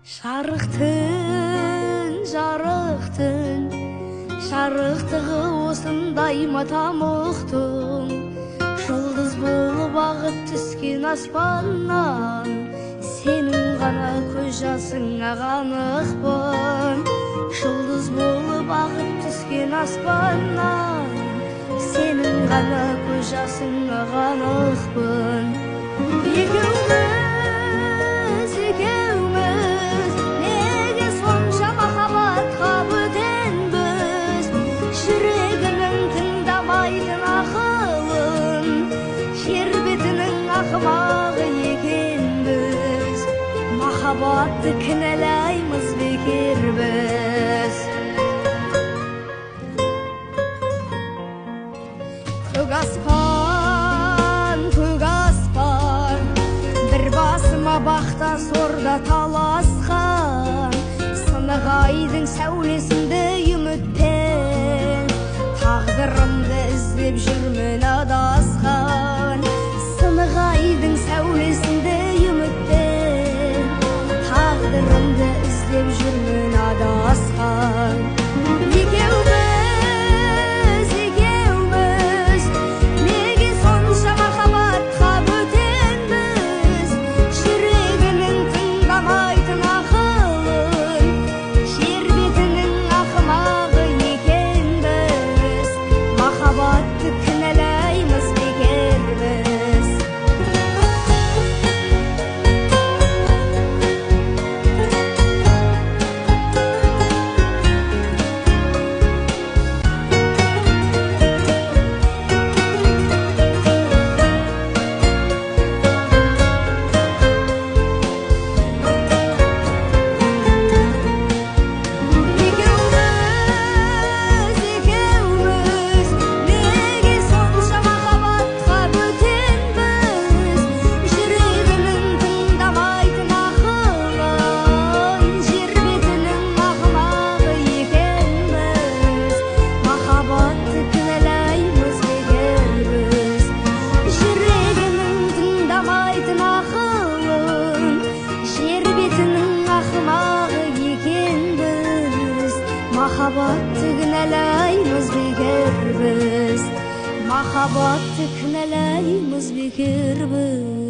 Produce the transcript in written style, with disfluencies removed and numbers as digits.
Жарықтың, жарықтығы осындай ма тамұқтың, жұлдыз болып ағып түскен аспаннан, сенің ғана көз жасыңа қанықпын. Жұлдыз болып ағып түскен аспаннан, сенің ғана көз жасыңа қанықпын. Екеуміз, неге сонша махаббатқа бөтенбіз? Жүрегінің тыңдамайтын ақылын, жер бетінің ақымағы екенбіз. Махаббатты кінәлаймыз бекер біз. Көк аспан, бір басыма бақта сорда таласқан, сынық айдың сәулесінде үмітпен, тағдырымды іздеп жүрмін адасқан. Сынық айдың сәулесінде үмітпен, тағдырымды іздеп жүрмін адасқан. Махаббатты кінәлаймыз бекер біз. Махаббатты кінәлаймыз бекер біз.